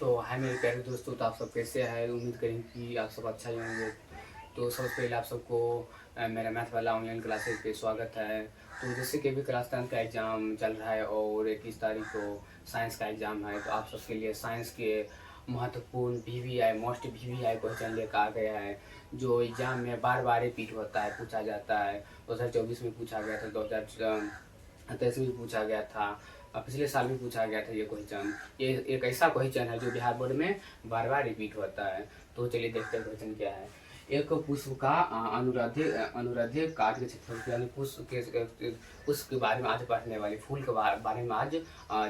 तो हाय मेरे प्यारे दोस्तों, तो आप सब कैसे हैं? उम्मीद करें कि आप सब अच्छा ही होंगे। तो सबसे पहले आप सबको मेरा मैथ वाला ऑनलाइन क्लासेस पे स्वागत है। तो जैसे कि अभी क्लास 10 का एग्ज़ाम चल रहा है और 21 तारीख को साइंस का एग्ज़ाम है, तो आप सबके लिए साइंस के महत्वपूर्ण वीवीआई मोस्ट वीवीआई क्वेश्चन लेकर आ गया है, जो एग्ज़ाम में बार बार रिपीट होता है, पूछा जाता है। 2024 में पूछा गया था, 2023 में पूछा गया था, पिछले साल भी पूछा गया था ये क्वेश्चन। ये एक ऐसा क्वेश्चन है जो बिहार बोर्ड में बार बार रिपीट होता है। तो चलिए देखते हैं क्वेश्चन क्या है। एक पुष्प का अनुराध्य काट के क्षेत्रफल, यानी पुष्प के बारे में आज पढ़ने वाले, फूल के बारे में आज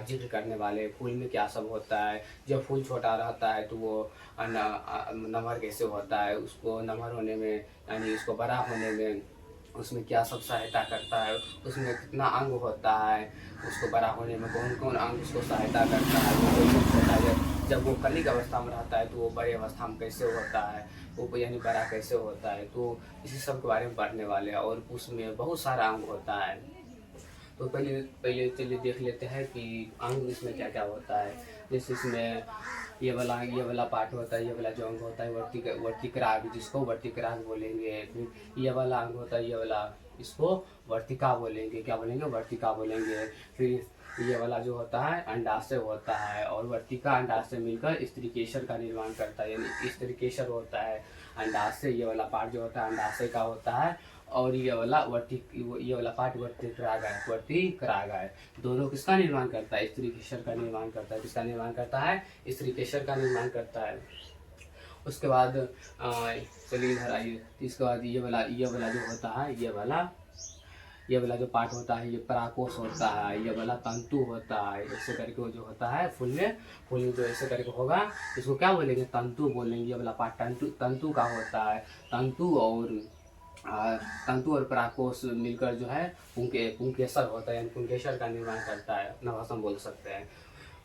जिक्र करने वाले। फूल में क्या सब होता है, जब फूल छोटा रहता है तो वो नमहर कैसे होता है, उसको नमहर होने में यानी उसको बड़ा होने में उसमें क्या सब सहायता करता है, उसमें कितना अंग होता है, उसको बड़ा होने में कौन कौन अंग उसको सहायता करता है, वो होता है जब वो कलिक अवस्था में रहता है तो वो बड़े अवस्था में कैसे होता है, वो यानी बड़ा कैसे होता है। तो इसी सब के बारे में पढ़ने वाले हैं और उसमें बहुत सारा अंग होता है। तो पहले पहले चलिए देख लेते हैं कि अंग इसमें क्या क्या होता है। जैसे इसमें ये वाला पार्ट होता है, ये वाला जो अंग होता है वर्तिक्राग, जिसको वर्तिक्राग बोलेंगे। फिर ये वाला अंग होता है, ये वाला, इसको वर्तिका बोलेंगे। क्या बोलेंगे? वर्तिका बोलेंगे। फिर ये वाला जो होता है अंडाशय होता है, और वर्तिका अंडाशय मिलकर स्त्रीकेशर का निर्माण करता है, यानी स्त्रीकेशर होता है अंडाशय। ये वाला पार्ट जो होता है अंडाशय का होता है, और ये वाला पार्ट वर्तिक्राग है। दोनों किसका निर्माण करता है? स्त्रीकेशर का निर्माण करता है। किसका निर्माण करता है? स्त्रीकेशर का निर्माण करता है। उसके बाद चलिए इधर आइए। इसके बाद ये वाला जो होता है, ये वाला जो पार्ट होता है, ये पराकोष होता है। ये वाला तंतु होता है। ऐसे करके वो जो होता है फूल में जो ऐसे करके होगा, इसको क्या बोलेंगे? तंतु बोलेंगे। ये वाला पार्ट तंतु का होता है। तंतु और पराकोष मिलकर जो है पुंकेसर होता है, यानी पुंकेसर का निर्माण करता है, अपना भाषा में बोल सकते हैं।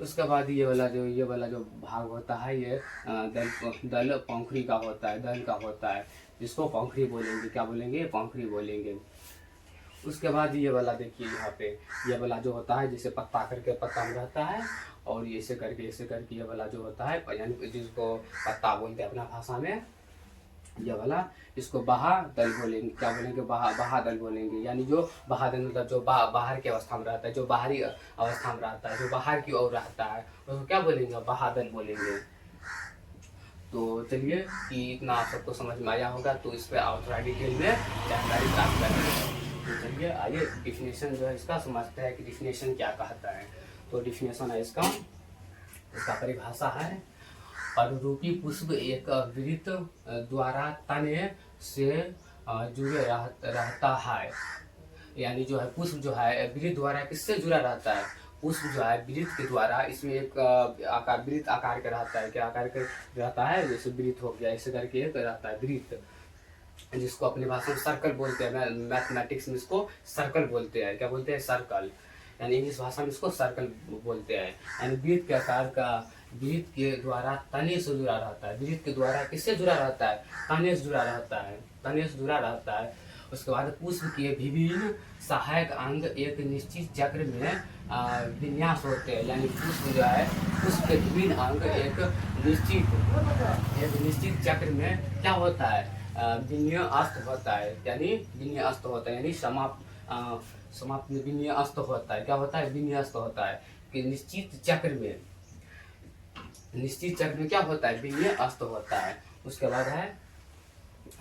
उसके बाद ये वाला जो भाग होता है, ये दल पंखुड़ी का होता है, दल का होता है, जिसको पंखुड़ी बोलेंगे। क्या बोलेंगे? पंखुड़ी बोलेंगे। उसके बाद ये वाला देखिए, यहाँ पे ये वाला जो होता है, जैसे पत्ता करके पत्ता में रहता है, और ऐसे करके ये वाला जो होता है, यानी जिसको पत्ता बोलते हैं अपना भाषा में, ये वाला, इसको बाह्यदल बोलेंगे। क्या बोलेंगे? बाह्यदल बोलेंगे। यानी जो बाह्यदल मतलब जो बाहर की अवस्था में रहता है, जो बाहरी अवस्था में रहता है, जो बाहर की ओर रहता है, उसको क्या बोलेंगे? बाह्यदल बोलेंगे। तो चलिए कि इतना आप सबको समझ में आया होगा, तो इस पर आप थोड़ा डिटेल में जानकारी प्राप्त करेंगे। तो चलिए आइए डिफिनेशन जो है इसका समझते हैं कि डिफिनेशन क्या कहता है। तो डिफिनेशन है इसका परिभाषा है, अनुरूपी पुष्प एक वृत्त द्वारा तने से जुड़े रहता है। यानी जो है पुष्प जो है वृत्त द्वारा किससे जुड़ा रहता है? पुष्प जो है वृत्त के द्वारा, इसमें एक वृत्त आकार का रहता है। क्या आकार का रहता है? जैसे वृत्त हो गया, ऐसे करके एक रहता है वृत्त, जिसको अपनी भाषा में सर्कल बोलते हैं। मैथमेटिक्स में इसको सर्कल बोलते हैं। क्या बोलते हैं? सर्कल। यानी इंग्लिश भाषा में इसको सर्कल बोलते हैं। यानी वृत्त के आकार का वृत्त के द्वारा तने से जुड़ा रहता है। वृत्त के द्वारा किससे जुड़ा रहता है? तने से जुड़ा रहता है, तने से जुड़ा रहता है। उसके बाद पुष्प के विभिन्न सहायक अंग एक निश्चित चक्र में विन्यास होते हैं। यानी पुष्प जो है, पुष्प के विभिन्न अंग एक निश्चित चक्र में क्या होता है? विन्यस्त होता है। यानी विन्यस्त होता है, यानी समाप्त में विन्यस्त होता है। क्या होता है? विन्यस्त होता है कि निश्चित चक्र में क्या होता है? विन्यस्त होता है। उसके बाद है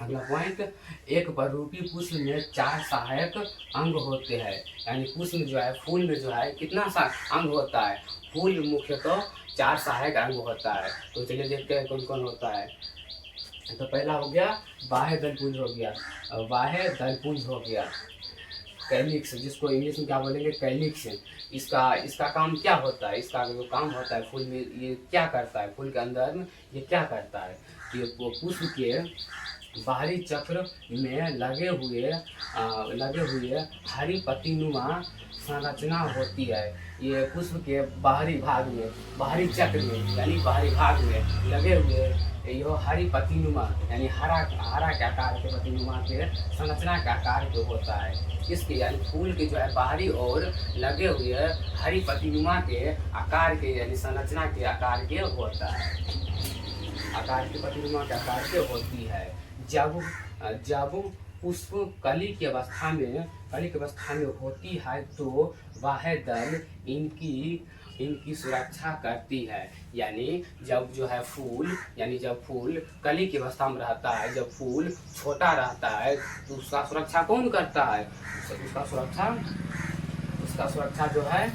अगला पॉइंट, एक बहुरूपी पुष्प में 4 सहायक अंग होते हैं। यानी पुष्प में जो है, फूल में जो है कितना सा अंग होता है? फूल मुख्यतः 4 सहायक अंग होता है। तो चलिए देखते हैं कौन कौन होता है। तो पहला हो गया बाह्य दलपुंज हो गया, कैलिक्स, जिसको इंग्लिश में क्या बोलेंगे? कैलिक्स। इसका काम क्या होता है? इसका जो काम होता है फूल में, ये क्या करता है? फूल के अंदर में ये क्या करता है? ये पुष्प के बाहरी चक्र में लगे हुए हरी पत्तीनुमा संरचना होती है। ये पुष्प के बाहरी भाग में, बाहरी चक्र में यानी बाहरी भाग में लगे हुए यह हरी पत्तीनुमा यानी हरा हरा के आकार के पत्तीनुमा के संरचना के आकार के होता है। इसके यानी फूल के जो है बाहरी ओर लगे हुए हरी पत्तीनुमा के आकार के यानी संरचना के आकार के होता है, आकार की पत्तीनुमा के आकार के होती है। जब जब पुष्प कली की अवस्था में होती है तो वह दल इनकी सुरक्षा करती है। यानी जब जो है फूल यानी जब फूल कली की अवस्था में रहता है, जब फूल छोटा रहता है तो उसका सुरक्षा कौन करता है? उसका सुरक्षा जो है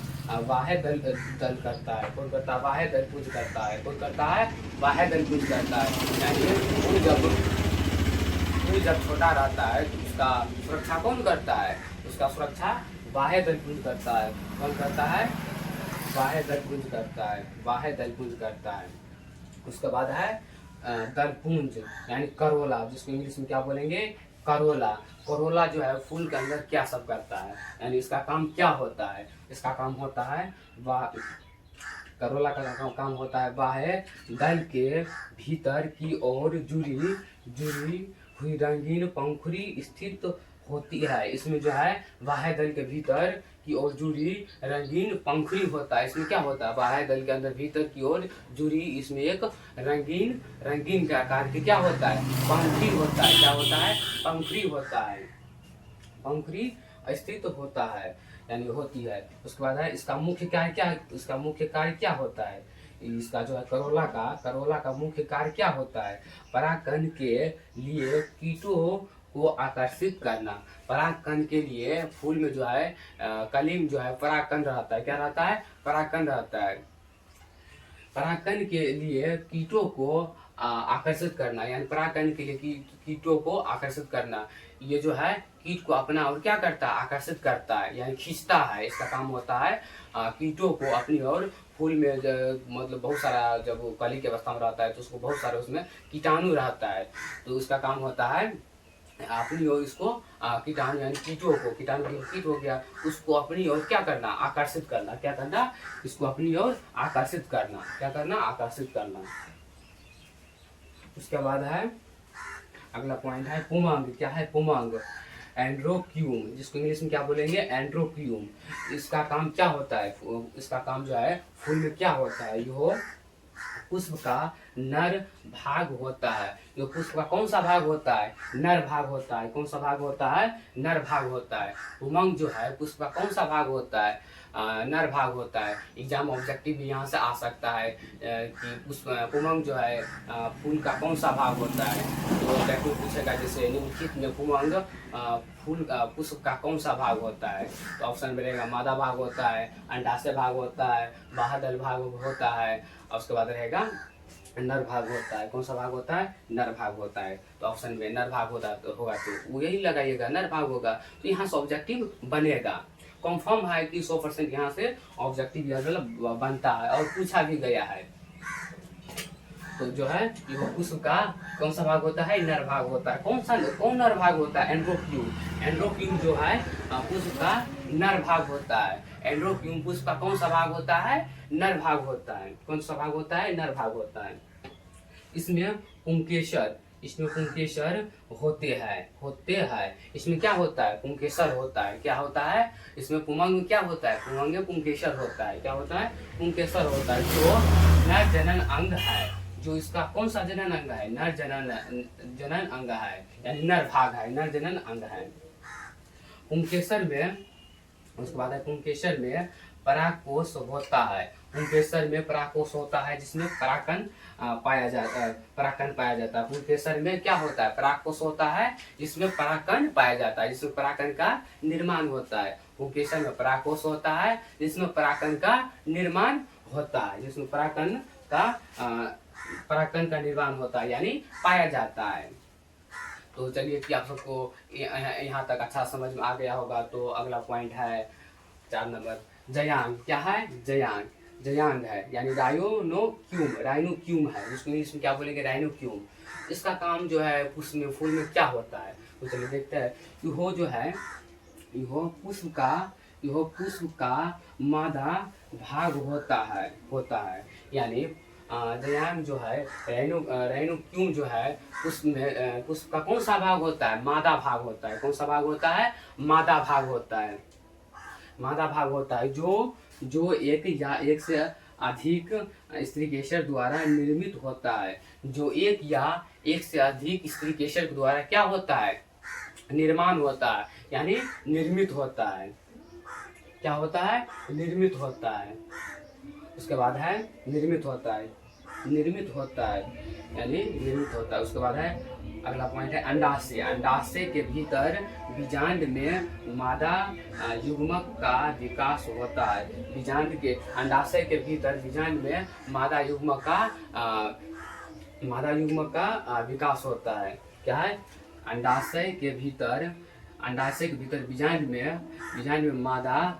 वाह दल करता है। कौन करता है? वाह दल पुंज करता है। कौन करता है? वाह दल पुंज करता है। यानी फूल जब छोटा रहता है तो उसका सुरक्षा कौन करता है? उसका सुरक्षा वाह दल पुंज करता है। कौन करता है? वाह दल पुंज करता है। वाह दल पुंज करता है। उसके बाद है दलपुंज यानी करोला, जिसको इंग्लिश में क्या बोलेंगे? करोला। करोला जो है फूल के अंदर क्या सब करता है, यानी इसका काम क्या होता है? इसका काम होता है करोला का काम होता है वाह दल के भीतर की ओर जुड़ी हुई रंगीन पंखुड़ी स्थित होती है। इसमें जो है वाह दल के भीतर की ओर जुड़ी रंगीन पंखुड़ी होता है। इसमें क्या होता है? वाह दल के अंदर भीतर की ओर जुड़ी इसमें एक रंगीन के आकार के क्या होता है? पंखुड़ी होता है। क्या होता है? पंखुड़ी होता है। पंखुड़ी स्थित होता है यानी होती है। उसके बाद है इसका मुख्य कार्य क्या होता है? इसका जो है करोला का मुख्य कार्य क्या होता है? परागकण के लिए कीटों को आकर्षित करना। परागकण के लिए फूल में जो है कली में जो है परागकण रहता है। क्या रहता है? परागकण रहता है। परागकण के लिए कीटों को आकर्षित करना, यानी परागकण के लिए कीटों को आकर्षित करना। ये जो है कीट को अपना और क्या करता है? आकर्षित करता है यानी खींचता है। इसका काम होता है कीटों को अपनी ओर। फूल में मतलब बहुत सारा जब वो कली की अवस्था में रहता है तो उसको बहुत सारे उसमें कीटाणु रहता है, तो उसका काम होता है अपनी ओर इसको कीटाणु यानी कीट हो गया, उसको अपनी ओर क्या करना? आकर्षित करना। क्या करना? इसको अपनी ओर आकर्षित करना। क्या करना? आकर्षित करना। उसके बाद है अगला पॉइंट है पुमांग। क्या है? पुमांग एंड्रोक्यूम, जिसको इंग्लिश में क्या बोलेंगे? एंड्रोक्यूम। इसका काम क्या होता है? इसका काम जो है फूल में क्या होता है? यह पुष्प का नर भाग होता है। ये पुष्प का कौन सा भाग होता है? नर भाग होता है। कौन सा भाग होता है? नर भाग होता है। उमंग जो है पुष्प का कौन सा भाग होता है? नर भाग होता है। एग्जाम ऑब्जेक्टिव भी यहाँ से आ सकता है कि पुष्प उमंग जो है फूल का कौन सा भाग होता है, तो ऑब्जेक्टिव पूछेगा जैसे निम्नलिखित में उमंग फूल पुष्प का कौन सा भाग होता है, तो ऑप्शन मिलेगा मादा भाग होता है, अंडाशय भाग होता है, बाह्यदल भाग होता है, और उसके बाद रहेगा नर भाग होता है। कौन सा भाग होता है? नर भाग होता है। तो ऑप्शन में नर भाग होगा तो वो यही लगाइएगा, नर भाग होगा। तो यहाँ से ऑब्जेक्टिव बनेगा। कंफर्म है कि 100% यहाँ से ऑब्जेक्टिव बनता है और पूछा भी गया है। तो जो है ये पुष्प का कौन सा भाग होता है? नर भाग होता है। कौन नर भाग होता है? एंड्रोक्यूम। एंड्रोक्यूम जो है पुष्प का नर भाग होता है। एंड्रोक्यूम पुष्प का कौन सा भाग होता है? नर भाग होता है। कौन सा भाग होता है? नर भाग होता है। इसमें पुंकेसर होते हैं। इसमें क्या होता है? पुंकेसर होता है। क्या होता है? इसमें पुमंग क्या होता है? पुमंग में पुंकेसर होता है। क्या होता है? पुंकेसर होता है, जो नर जनन अंग है। जो इसका कौन सा जनन अंग है? नर जनन अंग है, यानी नर भाग है, नर जनन अंग है। पुंकेसर में उसके बाद है पुंकेसर में परागकोश होता है। पुंकेसर में परागकोश होता है जिसमें परागकण पाया जाता है। पुंकेसर में क्या होता है? परागकोश होता है जिसमें परागकण पाया जाता है, जिसमें परागकण का निर्माण होता है। पुंकेसर में परागकोश होता है जिसमें परागकण का निर्माण होता है, जिसमें परागकण का निर्माण होता है यानी पाया जाता है। तो चलिए कि आप सबको यहाँ तक अच्छा समझ में आ गया होगा। तो अगला पॉइंट है 4 नंबर, जयांग। क्या है? जयांग है यानी राइनोक्यूम है, जिसको इंग्लिश में क्या बोलेंगे? राइनोक्यूम। इसका काम जो है पुष्प में फूल में क्या होता है, तो चलिए देखते हैं। यह पुष्प का यह पुष्प का मादा भाग होता है। यानी जयाम जो है रेणुक्यूम जो है पुष्प का कौन सा भाग होता है? मादा भाग होता है। कौन सा भाग होता है? मादा भाग होता है। मादा भाग होता है जो एक या एक से अधिक स्त्रीकेसर द्वारा निर्मित होता है। जो एक या एक से अधिक स्त्रीकेसर द्वारा क्या होता है? निर्माण होता है, यानी निर्मित होता है। क्या होता है? निर्मित होता है। उसके बाद है निर्मित होता है। निर्मित होता है यानी निर्मित होता है। उसके बाद है अगला पॉइंट है अंडाशय। अंडाशय के भीतर बीजांड में मादा युग्मक का विकास होता है। अंडाशय के भीतर बीजांड में मादा युग्मक का विकास होता है। क्या है? अंडाशय के भीतर बीजांड में मादा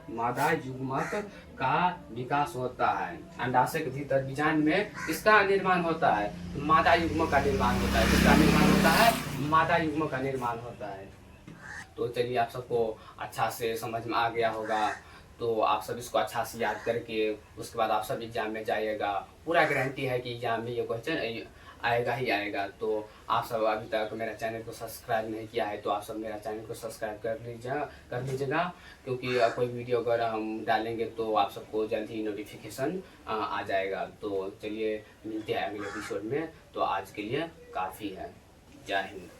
युग्मक का विकास होता है। अंडाशय के भीतर बीजांड में किसका निर्माण होता है? मादा युग्मक का निर्माण होता है। किसका निर्माण होता है? मादा युग्मक का निर्माण होता है। तो चलिए आप सबको अच्छा से समझ में आ गया होगा। तो आप सब इसको अच्छा से याद करके उसके बाद आप सब एग्जाम में जाइएगा। पूरा गारंटी है कि एग्जाम में ये क्वेश्चन आएगा ही आएगा। तो आप सब अभी तक मेरा चैनल को सब्सक्राइब नहीं किया है तो आप सब मेरा चैनल को सब्सक्राइब कर लीजिएगा, क्योंकि कोई वीडियो अगर हम डालेंगे तो आप सबको जल्द ही नोटिफिकेशन आ जाएगा। तो चलिए मिलते हैं अगले एपिसोड में। तो आज के लिए काफ़ी है। जय हिंद।